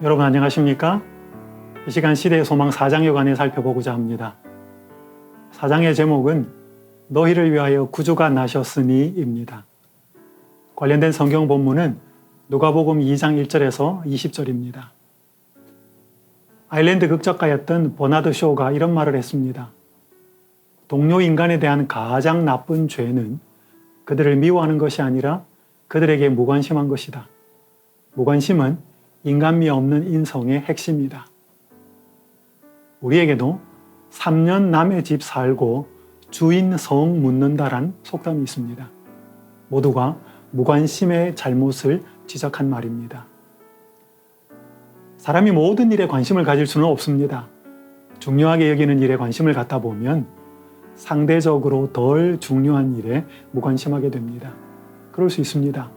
여러분 안녕하십니까? 이 시간 시대의 소망 4장에 관해 살펴보고자 합니다. 4장의 제목은 너희를 위하여 구주가 나셨으니입니다. 관련된 성경 본문은 누가복음 2장 1절에서 20절입니다. 아일랜드 극작가였던 버나드 쇼가 이런 말을 했습니다. 동료 인간에 대한 가장 나쁜 죄는 그들을 미워하는 것이 아니라 그들에게 무관심한 것이다. 무관심은 인간미 없는 인성의 핵심이다. 우리에게도 3년 남의 집 살고 주인 성 묻는다란 속담이 있습니다. 모두가 무관심의 잘못을 지적한 말입니다. 사람이 모든 일에 관심을 가질 수는 없습니다. 중요하게 여기는 일에 관심을 갖다 보면 상대적으로 덜 중요한 일에 무관심하게 됩니다. 그럴 수 있습니다.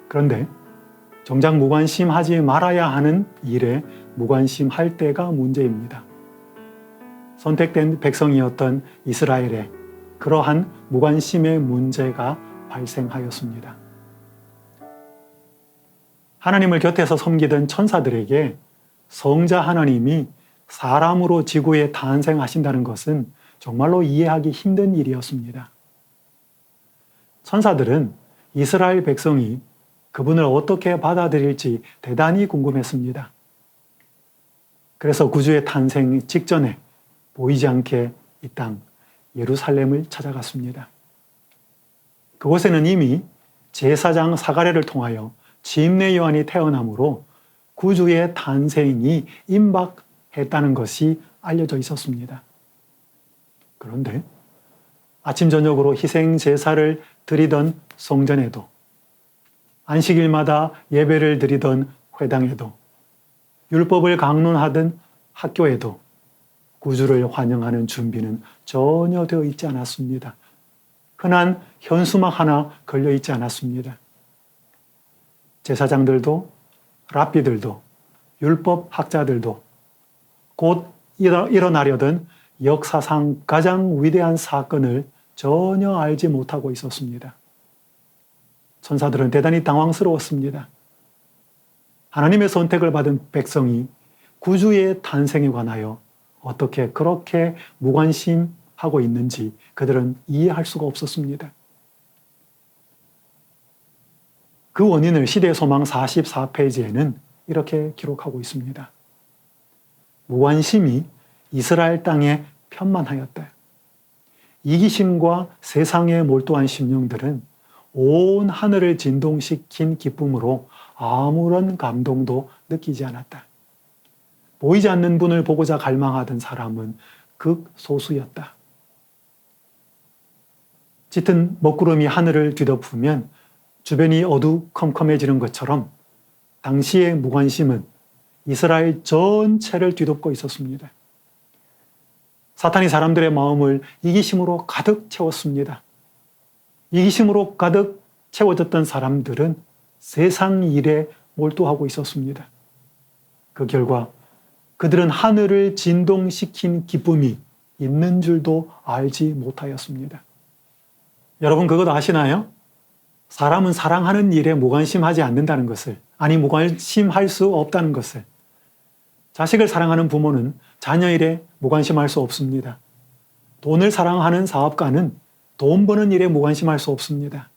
그런데 정작 무관심하지 말아야 하는 일에 무관심할 때가 문제입니다. 선택된 백성이었던 이스라엘에 그러한 무관심의 문제가 발생하였습니다. 하나님을 곁에서 섬기던 천사들에게 성자 하나님이 사람으로 지구에 탄생하신다는 것은 정말로 이해하기 힘든 일이었습니다. 천사들은 이스라엘 백성이 그분을 어떻게 받아들일지 대단히 궁금했습니다. 그래서 구주의 탄생 직전에 보이지 않게 이 땅 예루살렘을 찾아갔습니다. 그곳에는 이미 제사장 사가랴를 통하여 침례 요한이 태어나므로 구주의 탄생이 임박했다는 것이 알려져 있었습니다. 그런데 아침 저녁으로 희생 제사를 드리던 성전에도 안식일마다 예배를 드리던 회당에도 율법을 강론하던 학교에도 구주를 환영하는 준비는 전혀 되어 있지 않았습니다. 흔한 현수막 하나 걸려 있지 않았습니다. 제사장들도 랍비들도 율법 학자들도 곧 일어나려던 역사상 가장 위대한 사건을 전혀 알지 못하고 있었습니다. 천사들은 대단히 당황스러웠습니다. 하나님의 선택을 받은 백성이 구주의 탄생에 관하여 어떻게 그렇게 무관심하고 있는지 그들은 이해할 수가 없었습니다. 그 원인을 시대의 소망 44페이지에는 이렇게 기록하고 있습니다. 무관심이 이스라엘 땅에 편만하였다. 이기심과 세상에 몰두한 심령들은 온 하늘을 진동시킨 기쁨으로 아무런 감동도 느끼지 않았다. 보이지 않는 분을 보고자 갈망하던 사람은 극소수였다. 짙은 먹구름이 하늘을 뒤덮으면 주변이 어두컴컴해지는 것처럼 당시의 무관심은 이스라엘 전체를 뒤덮고 있었습니다. 사탄이 사람들의 마음을 이기심으로 가득 채웠습니다. 이기심으로 가득 채워졌던 사람들은 세상 일에 몰두하고 있었습니다. 그 결과 그들은 하늘을 진동시킨 기쁨이 있는 줄도 알지 못하였습니다. 여러분 그것 아시나요? 사람은 사랑하는 일에 무관심하지 않는다는 것을, 아니 무관심할 수 없다는 것을. 자식을 사랑하는 부모는 자녀 일에 무관심할 수 없습니다. 돈을 사랑하는 사업가는 돈 버는 일에 무관심할 수 없습니다.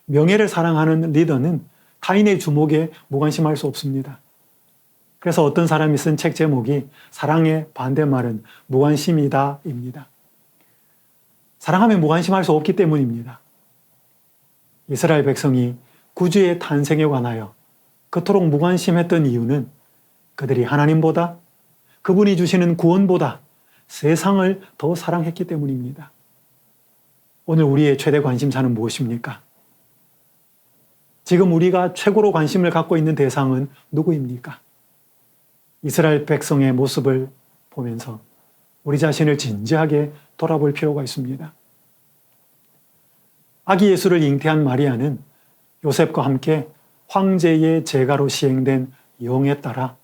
명예를 사랑하는 리더는 타인의 주목에 무관심할 수 없습니다. 그래서 어떤 사람이 쓴 책 제목이 사랑의 반대말은 무관심이다입니다. 사랑하면 무관심할 수 없기 때문입니다. 이스라엘 백성이 구주의 탄생에 관하여 그토록 무관심했던 이유는 그들이 하나님보다 그분이 주시는 구원보다 세상을 더 사랑했기 때문입니다. 오늘 우리의 최대 관심사는 무엇입니까? 지금 우리가 최고로 관심을 갖고 있는 대상은 누구입니까? 이스라엘 백성의 모습을 보면서 우리 자신을 진지하게 돌아볼 필요가 있습니다. 아기 예수를 잉태한 마리아는 요셉과 함께 황제의 제가로 시행된 영에 따라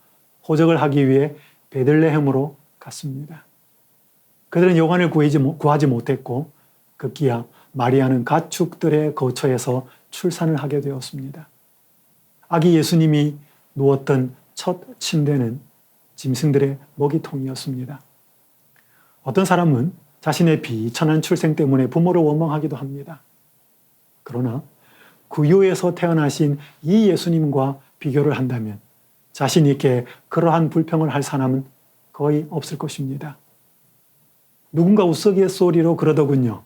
호적을 하기 위해 베들레헴으로 갔습니다. 그들은 요한을 구하지 못했고 급기야 마리아는 가축들의 거처에서 출산을 하게 되었습니다. 아기 예수님이 누웠던 첫 침대는 짐승들의 먹이통이었습니다. 어떤 사람은 자신의 비천한 출생 때문에 부모를 원망하기도 합니다. 그러나 구유에서 태어나신 이 예수님과 비교를 한다면 자신 있게 그러한 불평을 할 사람은 거의 없을 것입니다. 누군가 우스갯소리로 그러더군요.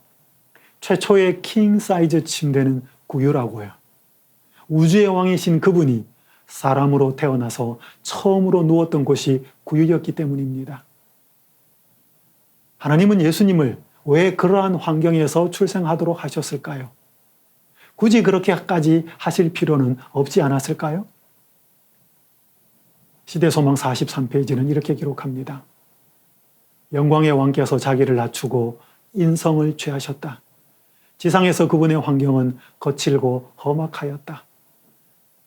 최초의 킹 사이즈 침대는 구유라고요. 우주의 왕이신 그분이 사람으로 태어나서 처음으로 누웠던 곳이 구유였기 때문입니다. 하나님은 예수님을 왜 그러한 환경에서 출생하도록 하셨을까요? 굳이 그렇게까지 하실 필요는 없지 않았을까요? 시대소망 43페이지는 이렇게 기록합니다. 영광의 왕께서 자기를 낮추고 인성을 취하셨다. 지상에서 그분의 환경은 거칠고 험악하였다.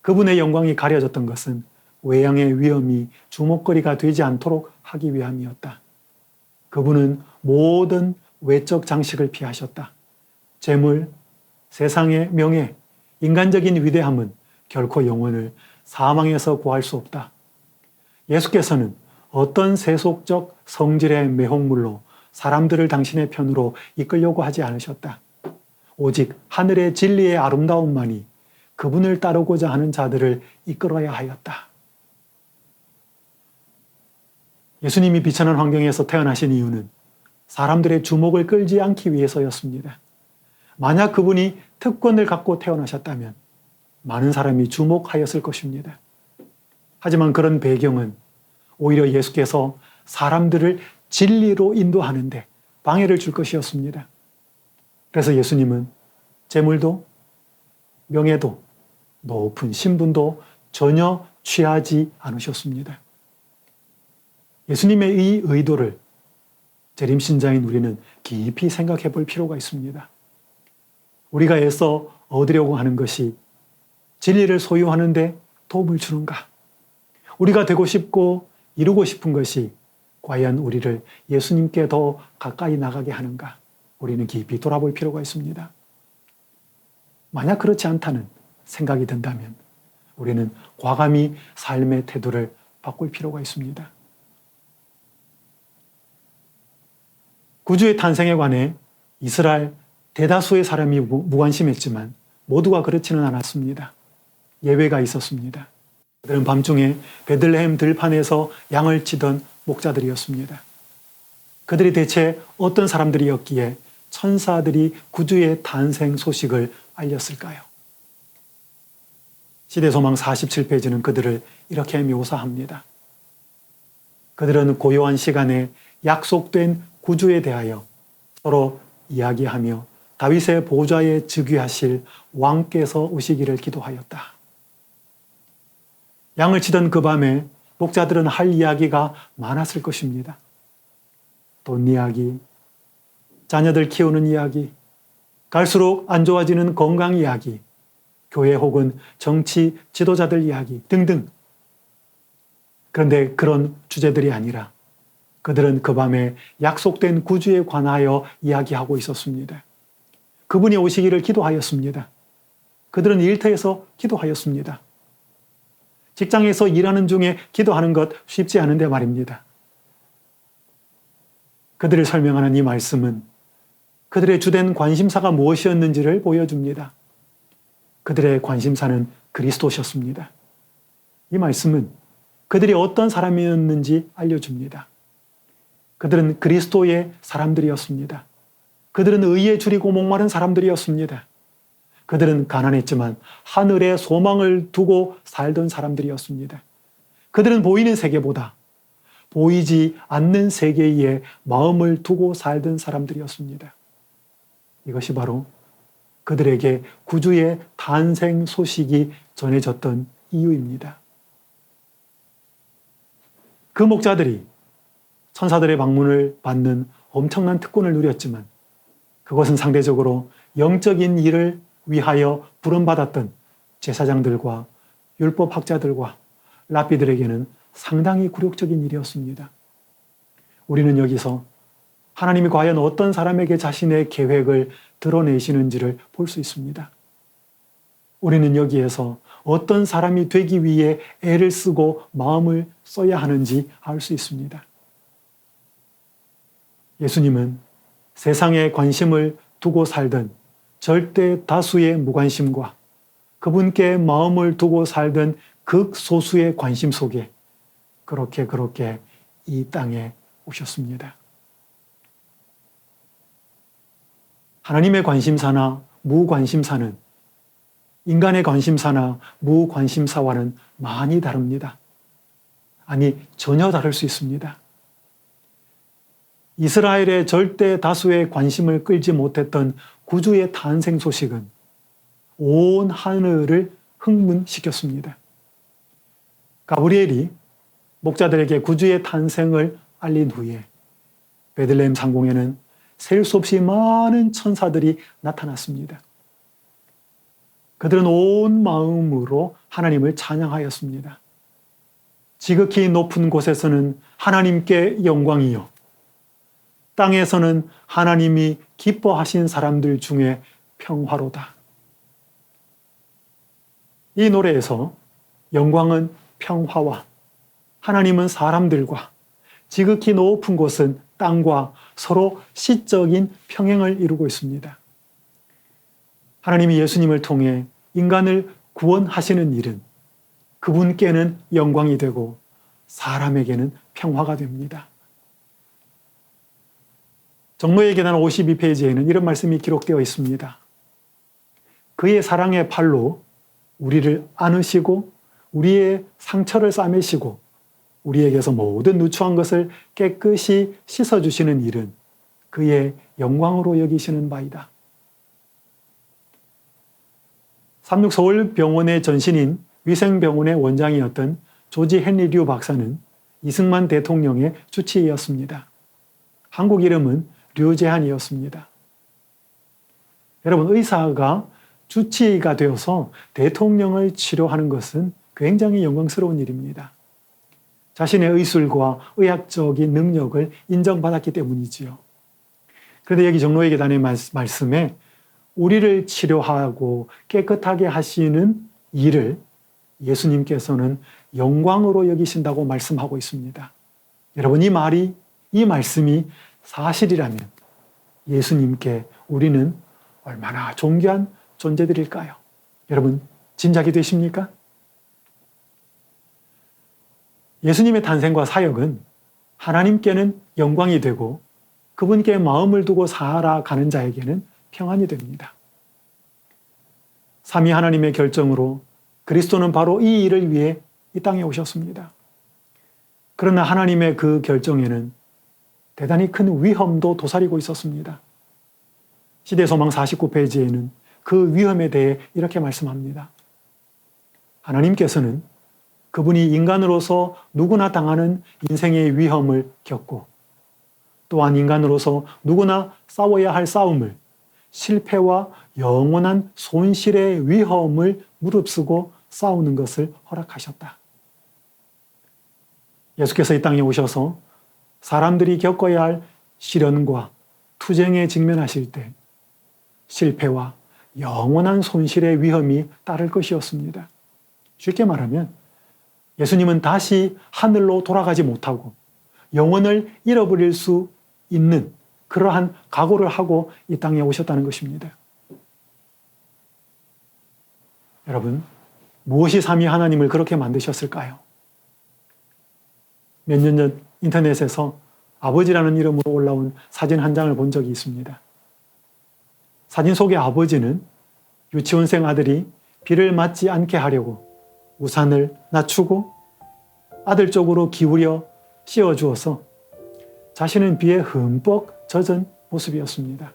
그분의 영광이 가려졌던 것은 외양의 위엄이 주목거리가 되지 않도록 하기 위함이었다. 그분은 모든 외적 장식을 피하셨다. 재물, 세상의 명예, 인간적인 위대함은 결코 영혼을 사망에서 구할 수 없다. 예수께서는 어떤 세속적 성질의 매혹물로 사람들을 당신의 편으로 이끌려고 하지 않으셨다. 오직 하늘의 진리의 아름다움만이 그분을 따르고자 하는 자들을 이끌어야 하였다. 예수님이 비천한 환경에서 태어나신 이유는 사람들의 주목을 끌지 않기 위해서였습니다. 만약 그분이 특권을 갖고 태어나셨다면 많은 사람이 주목하였을 것입니다. 하지만 그런 배경은 오히려 예수께서 사람들을 진리로 인도하는데 방해를 줄 것이었습니다. 그래서 예수님은 재물도 명예도 높은 신분도 전혀 취하지 않으셨습니다. 예수님의 이 의도를 재림신자인 우리는 깊이 생각해 볼 필요가 있습니다. 우리가 애써 얻으려고 하는 것이 진리를 소유하는 데 도움을 주는가? 우리가 되고 싶고 이루고 싶은 것이 과연 우리를 예수님께 더 가까이 나가게 하는가? 우리는 깊이 돌아볼 필요가 있습니다. 만약 그렇지 않다는 생각이 든다면 우리는 과감히 삶의 태도를 바꿀 필요가 있습니다. 구주의 탄생에 관해 이스라엘 대다수의 사람이 무관심했지만 모두가 그렇지는 않았습니다. 예외가 있었습니다. 그들은 밤중에 베들레헴 들판에서 양을 치던 목자들이었습니다. 그들이 대체 어떤 사람들이었기에 천사들이 구주의 탄생 소식을 알렸을까요? 시대소망 47페이지는 그들을 이렇게 묘사합니다. 그들은 고요한 시간에 약속된 구주에 대하여 서로 이야기하며 다윗의 보좌에 즉위하실 왕께서 오시기를 기도하였다. 양을 치던 그 밤에 목자들은 할 이야기가 많았을 것입니다. 돈 이야기, 자녀들 키우는 이야기, 갈수록 안 좋아지는 건강 이야기, 교회 혹은 정치 지도자들 이야기 등등. 그런데 그런 주제들이 아니라 그들은 그 밤에 약속된 구주에 관하여 이야기하고 있었습니다. 그분이 오시기를 기도하였습니다. 그들은 일터에서 기도하였습니다. 직장에서 일하는 중에 기도하는 것 쉽지 않은데 말입니다. 그들을 설명하는 이 말씀은 그들의 주된 관심사가 무엇이었는지를 보여줍니다. 그들의 관심사는 그리스도셨습니다. 이 말씀은 그들이 어떤 사람이었는지 알려줍니다. 그들은 그리스도의 사람들이었습니다. 그들은 의에 줄이고 목마른 사람들이었습니다. 그들은 가난했지만 하늘에 소망을 두고 살던 사람들이었습니다. 그들은 보이는 세계보다 보이지 않는 세계에 마음을 두고 살던 사람들이었습니다. 이것이 바로 그들에게 구주의 탄생 소식이 전해졌던 이유입니다. 그 목자들이 천사들의 방문을 받는 엄청난 특권을 누렸지만 그것은 상대적으로 영적인 일을 위하여 부름받았던 제사장들과 율법학자들과 랍비들에게는 상당히 굴욕적인 일이었습니다. 우리는 여기서 하나님이 과연 어떤 사람에게 자신의 계획을 드러내시는지를 볼 수 있습니다. 우리는 여기에서 어떤 사람이 되기 위해 애를 쓰고 마음을 써야 하는지 알 수 있습니다. 예수님은 세상에 관심을 두고 살던 절대 다수의 무관심과 그분께 마음을 두고 살던 극소수의 관심 속에 그렇게 이 땅에 오셨습니다. 하나님의 관심사나 무관심사는 인간의 관심사나 무관심사와는 많이 다릅니다. 아니, 전혀 다를 수 있습니다. 이스라엘의 절대 다수의 관심을 끌지 못했던 구주의 탄생 소식은 온 하늘을 흥분시켰습니다. 가브리엘이 목자들에게 구주의 탄생을 알린 후에 베들레헴 상공에는 셀 수 없이 많은 천사들이 나타났습니다. 그들은 온 마음으로 하나님을 찬양하였습니다. 지극히 높은 곳에서는 하나님께 영광이요, 땅에서는 하나님이 기뻐하신 사람들 중에 평화로다. 이 노래에서 영광은 평화와 하나님은 사람들과 지극히 높은 곳은 땅과 서로 시적인 평행을 이루고 있습니다. 하나님이 예수님을 통해 인간을 구원하시는 일은 그분께는 영광이 되고 사람에게는 평화가 됩니다. 정로의 계단 52페이지에는 이런 말씀이 기록되어 있습니다. 그의 사랑의 팔로 우리를 안으시고 우리의 상처를 싸매시고 우리에게서 모든 누추한 것을 깨끗이 씻어주시는 일은 그의 영광으로 여기시는 바이다. 36서울병원의 전신인 위생병원의 원장이었던 조지 헨리 류 박사는 이승만 대통령의 주치의였습니다. 한국 이름은 류재한이었습니다. 여러분, 의사가 주치의가 되어서 대통령을 치료하는 것은 굉장히 영광스러운 일입니다. 자신의 의술과 의학적인 능력을 인정받았기 때문이지요. 그런데 여기 정로의 계단의 말씀에 우리를 치료하고 깨끗하게 하시는 일을 예수님께서는 영광으로 여기신다고 말씀하고 있습니다. 여러분, 이 말씀이 사실이라면 예수님께 우리는 얼마나 존귀한 존재들일까요? 여러분, 짐작이 되십니까? 예수님의 탄생과 사역은 하나님께는 영광이 되고 그분께 마음을 두고 살아가는 자에게는 평안이 됩니다. 삼위 하나님의 결정으로 그리스도는 바로 이 일을 위해 이 땅에 오셨습니다. 그러나 하나님의 그 결정에는 대단히 큰 위험도 도사리고 있었습니다. 시대소망 49페이지에는 그 위험에 대해 이렇게 말씀합니다. 하나님께서는 그분이 인간으로서 누구나 당하는 인생의 위험을 겪고 또한 인간으로서 누구나 싸워야 할 싸움을, 실패와 영원한 손실의 위험을 무릅쓰고 싸우는 것을 허락하셨다. 예수께서 이 땅에 오셔서 사람들이 겪어야 할 시련과 투쟁에 직면하실 때 실패와 영원한 손실의 위험이 따를 것이었습니다. 쉽게 말하면 예수님은 다시 하늘로 돌아가지 못하고 영혼을 잃어버릴 수 있는 그러한 각오를 하고 이 땅에 오셨다는 것입니다. 여러분, 무엇이 삼위 하나님을 그렇게 만드셨을까요? 몇 년 전 인터넷에서 아버지라는 이름으로 올라온 사진 한 장을 본 적이 있습니다. 사진 속의 아버지는 유치원생 아들이 비를 맞지 않게 하려고 우산을 낮추고 아들 쪽으로 기울여 씌워주어서 자신은 비에 흠뻑 젖은 모습이었습니다.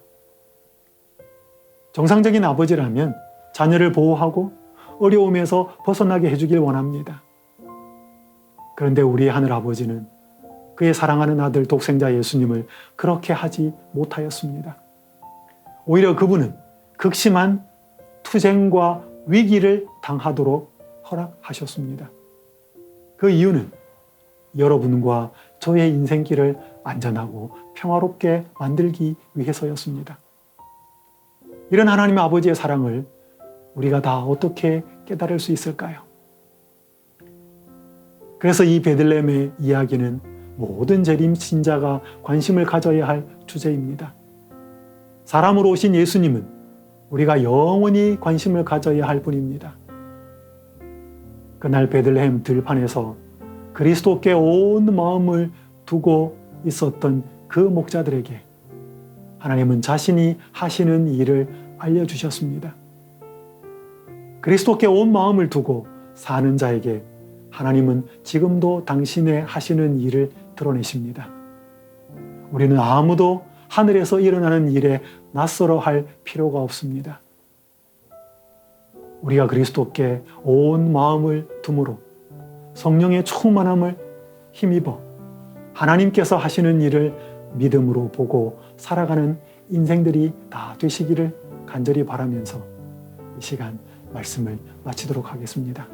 정상적인 아버지라면 자녀를 보호하고 어려움에서 벗어나게 해주길 원합니다. 그런데 우리의 하늘 아버지는 그의 사랑하는 아들 독생자 예수님을 그렇게 하지 못하였습니다. 오히려 그분은 극심한 투쟁과 위기를 당하도록 허락하셨습니다. 그 이유는 여러분과 저의 인생길을 안전하고 평화롭게 만들기 위해서였습니다. 이런 하나님 아버지의 사랑을 우리가 다 어떻게 깨달을 수 있을까요? 그래서 이 베들레헴의 이야기는 모든 재림 신자가 관심을 가져야 할 주제입니다. 사람으로 오신 예수님은 우리가 영원히 관심을 가져야 할 분입니다. 그날 베들레헴 들판에서 그리스도께 온 마음을 두고 있었던 그 목자들에게 하나님은 자신이 하시는 일을 알려주셨습니다. 그리스도께 온 마음을 두고 사는 자에게 하나님은 지금도 당신의 하시는 일을 드러내십니다. 우리는 아무도 하늘에서 일어나는 일에 낯설어 할 필요가 없습니다. 우리가 그리스도께 온 마음을 둠으로 성령의 충만함을 힘입어 하나님께서 하시는 일을 믿음으로 보고 살아가는 인생들이 다 되시기를 간절히 바라면서 이 시간 말씀을 마치도록 하겠습니다.